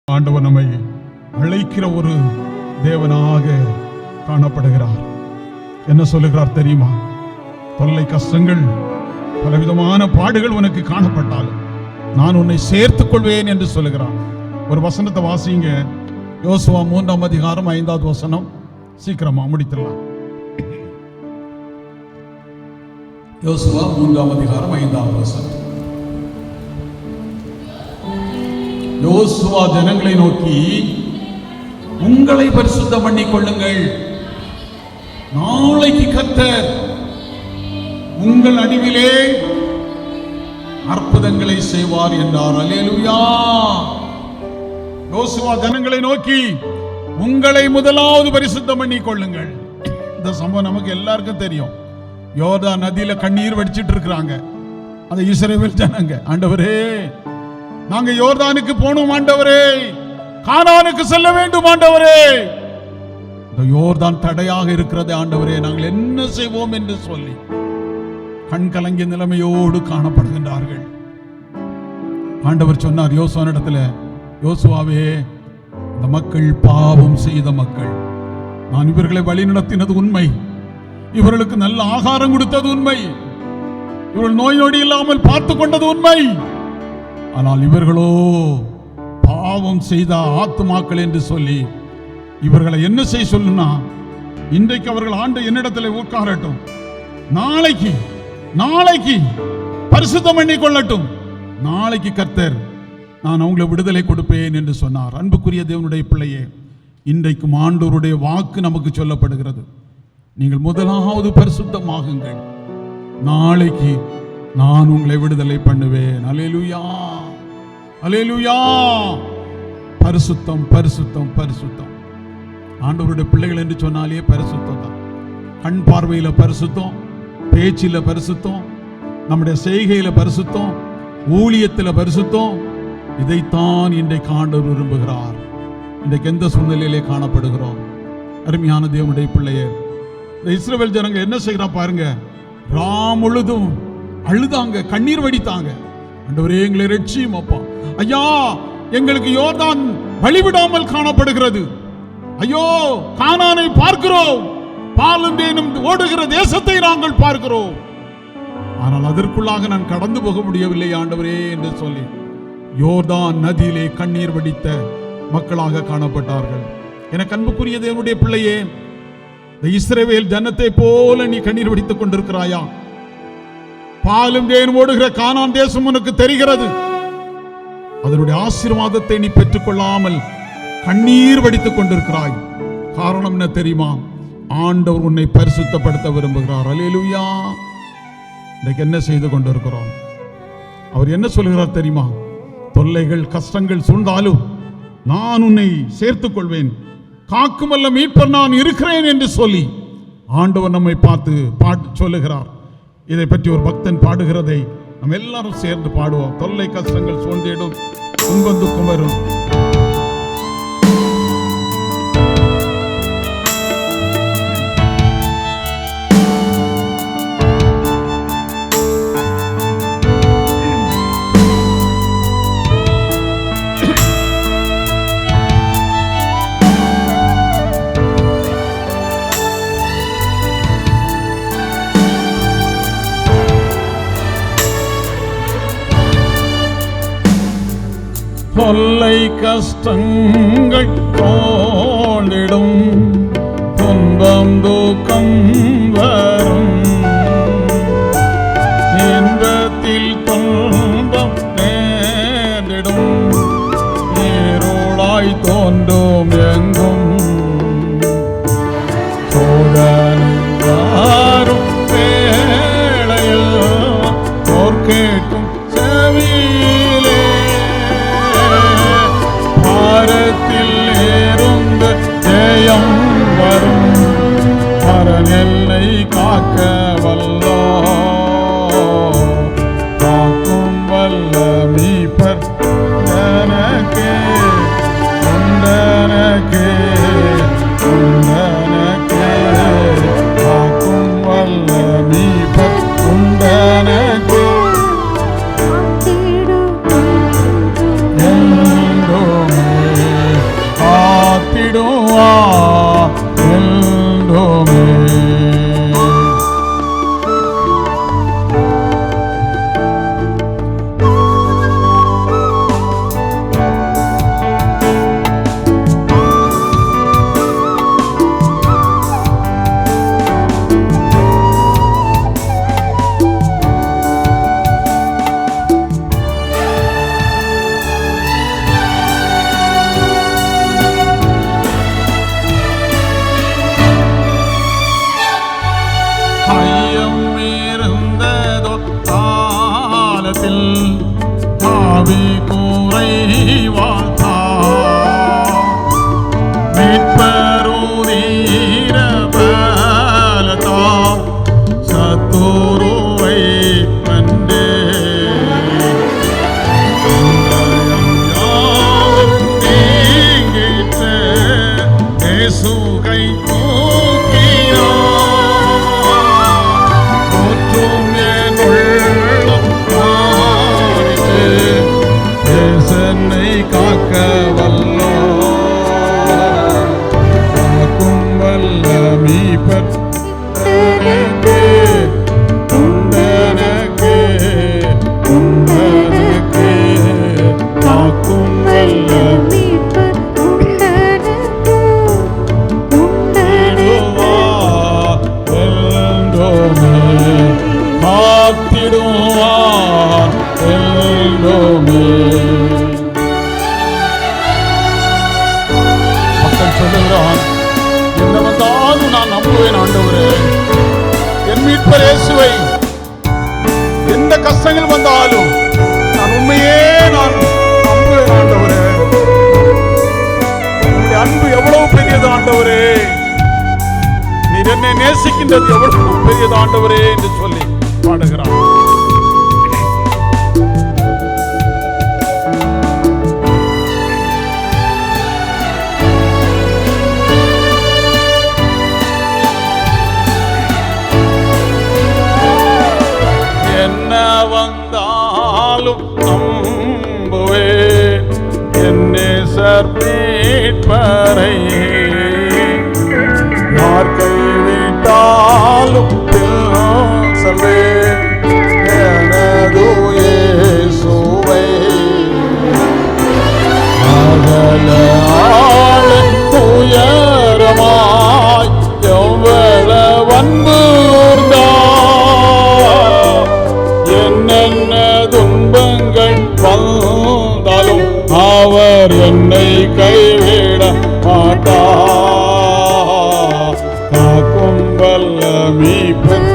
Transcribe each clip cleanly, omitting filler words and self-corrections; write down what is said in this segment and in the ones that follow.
ஆண்டவர் நம்மை அழைக்கிற ஒரு தேவனாக காணப்படுகிறார். என்ன சொல்லுகிறார் தெரியுமா? தொல்லை கஷ்டங்கள் பலவிதமான பாடுகள் உனக்கு காணப்பட்டாலும் நான் உன்னை சேர்த்துக் கொள்வேன் என்று சொல்லுகிறார். ஒரு வசனத்தை வாசிங்க. யோசுவா 3ஆம் அதிகாரம் 5வது வசனம். சீக்கிரமா முடித்துடலாம். யோசுவா 3ஆம் அதிகாரம் 5வது வசனம். யோசுவா ஜனங்களை நோக்கி, உங்களை பரிசுத்தம் பண்ணிக் கொள்ளுங்கள், நாளைக்கு கர்த்தர் உங்கள் நடுவிலே அற்புதங்களை செய்வார் என்றார். அல்லேலூயா. யோசுவா ஜனங்களை நோக்கி, உங்களை முதலாவது பரிசுத்தம் பண்ணிக் கொள்ளுங்கள். இந்த சம்பவம் நமக்கு எல்லாருக்கும் தெரியும். யோர்தான் நதியில கண்ணீர் வடிச்சிட்டு இருக்கிறாங்க அந்த இஸ்ரவேல் ஜனங்க. ஆண்டவரே, நாங்க யோர்தானுக்கு போனோம் ஆண்டவரே, கானானுக்கு செல்ல வேண்டும் ஆண்டவரே, இந்த யோர்தான் தடையாக இருக்கிறது ஆண்டவரே, நாங்கள் என்ன செய்வோம் என்று சொல்லி கண் கலங்கிய நிலைமையோடு காணப்படுகின்றார்கள். ஆண்டவர் சொன்னார் யோசுவானிடத்துல, யோசுவாவே, இந்த மக்கள் பாவம் செய்த மக்கள், நான் இவர்களை வழி நடத்தினது உண்மை, இவர்களுக்கு நல்ல ஆகாரம் கொடுத்தது உண்மை, இவர்கள் நோய் நொடி இல்லாமல் பார்த்து கொண்டது உண்மை, ஆனால் இவர்களோ பாவம் செய்த ஆத்துமாக்கள் என்று சொல்லி இவர்களை என்ன செய்ய சொல்லுனா, இன்றைக்கு அவர்கள் ஆண்டு என்னிடத்தில் உட்காரட்டும், நாளைக்கு பரிசுத்தம் பண்ணி கொள்ளட்டும், நாளைக்கு கர்த்தர் நான் அவங்களை விடுதலை கொடுப்பேன் என்று சொன்னார். அன்புக்குரிய தேவனுடைய பிள்ளையே, இன்றைக்கும் ஆண்டவருடைய வாக்கு நமக்கு சொல்லப்படுகிறது. நீங்கள் முதலாவது பரிசுத்தமாகுங்கள், நாளைக்கு நான் உங்களை விடுதலை பண்ணுவேன். அல்லேலூயா, அல்லேலூயா. பரிசுத்தம், பரிசுத்தம், பரிசுத்தம். ஆண்டவருடைய பிள்ளைகள் என்று சொன்னாலே பரிசுத்தம் தான். கண் பார்வையில பரிசுத்தம், பேச்சில பரிசுத்தம், நம்முடைய செய்கையில பரிசுத்தம், ஊழியத்தில பரிசுத்தம். இதைத்தான் இன்றைக்கு ஆண்டவர் விரும்புகிறார். இன்றைக்கு எந்த சூழ்நிலையிலே காணப்படுகிறோம்? அருமையான தேவனுடைய பிள்ளையே, இந்த இஸ்ரவேல் ஜனங்க என்ன செய்கிறா பாருங்க. ராம் முழுதும் அழுதாங்க, கண்ணீர் வடித்தாங்க. ஆண்டவரே, எங்களை ரட்சியும் அப்பா. ஐயா, எங்களுக்கு யோர்தான் வழிவிடாமல் காணப்படுகிறது. ஐயோ, கானானை பார்க்கிறோம், பாலும் தேனும் ஓடுகிற தேசத்தை நாங்கள் பார்க்கிறோம், ஆனால் அதற்குள்ளாக நான் கடந்து போக முடியவில்லை ஆண்டவரே என்று சொல்லி யோர்தான் நதியிலே கண்ணீர் வடித்த மக்களாக காணப்பட்டார்கள். எனக்கு அன்புக்குரிய தேவனுடைய பிள்ளையே, இந்த இஸ்ரவேல் ஜனத்தை போல நீ கண்ணீர் வடித்துக் கொண்டிருக்கிறாயா? பாலும் தேனும் ஓடுகிற கானான் தேசம் உனக்கு தெரிகிறது, அதனுடைய ஆசீர்வாதத்தை நீ பெற்றுக் கொள்ளாமல் கண்ணீர் வடித்துக் கொண்டிருக்கிறாய். காரணம் என்ன தெரியுமா? ஆண்டவர் உன்னை பரிசுத்தப்படுத்த விரும்புகிறார். அல்லேலூயா. இன்னைக்கு என்ன செய்து கொண்டிருக்கிறோம்? அவர் என்ன சொல்கிறார் தெரியுமா? தொல்லைகள் கஷ்டங்கள் சூழ்ந்தாலும் நான் உன்னை சேர்த்துக் கொள்வேன், காக்கும் அல்ல மீட்பர் நான் இருக்கிறேன் என்று சொல்லி ஆண்டவர் நம்மை பார்த்து சொல்லுகிறார். இதை பற்றி ஒரு பக்தன் பாடுகிறதை நம்ம எல்லாரும் சேர்ந்து பாடுவோம். தொல்லை கஷ்டங்கள் சூழ்ந்திடும், துன்பம் துக்கம் வரும், தொல்லை கஷ்டங்கள் தோன்றிடும், துன்பம் தூக்கம் வரும், இன்பத்தில் துன்பம் நேரிடும், இருளாய் தோன்றும் எங்கும், சோதனை யாரும் வேளையில் போர் கேட்கும் செவியிலே, இருந்து ஜெயம் வரும், மரண எல்லை காக்க வல்லோ, காக்கும் வல்ல மீட்பர் உண்டனக்கே, உண்டனக்கே, உண்டனக்கே, காக்கும் வல்ல மீட்பர் உண்டனக்கே, எங்கோமே ஆவி குறைவாழ்த்தா மீட்பருதீர பலத்தா சத்துருவை கண்டே சுகை காக்க வல்லோ காக்கும் வல்ல மீட்பர் காக்கும் வல்ல காத்திடுவார் எல்லோமே. சொல்லுகிறான், என்ன வந்தாலும் நான் நம்புவேன் ஆண்டவரே, என் மீட்பர் இயேசுவை. எந்த கஷ்டங்கள் வந்தாலும் நான் உண்மையே நான் நம்புவேன் ஆண்டவரே. உங்களுடைய அன்பு எவ்வளவு பெரியது ஆண்டவரே, நீர் என்னை நேசிக்கின்றது எவ்வளவு பெரியது ஆண்டவரே என்று சொல்லி பாடுகிறான். வந்தாலும் நம்புவேன் என்னை மீட்பரை. யார் கைவிட்டாலும் சொல்வேன் எனது இயேசுவை. அகல ஆழம் உயரமாய் எவ்வளவு அன்பு என்னென்ன துன்பங்கள் வந்தாலும் அவர் என்னை கைவிட மாட்டார். காக்கும் வல்ல மீட்பர்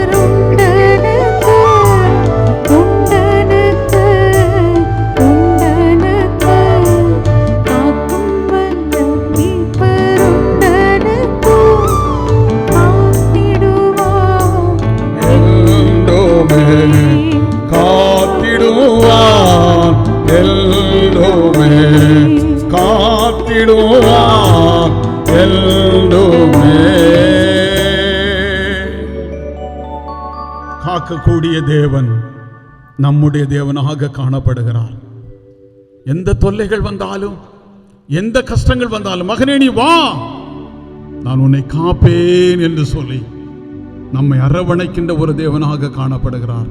காத்திடுவான் எல்லோமே, காத்திடுவான் எல்லோமே. காக்கக்கூடிய தேவன் நம்முடைய தேவனாக காணப்படுகிறார். எந்த தொல்லைகள் வந்தாலும் எந்த கஷ்டங்கள் வந்தாலும், மகனே நீ வா, நான் உன்னை காப்பேன் என்று சொல்லி நம்மை அரவணைக்கின்ற ஒரு தேவனாக காணப்படுகிறார்.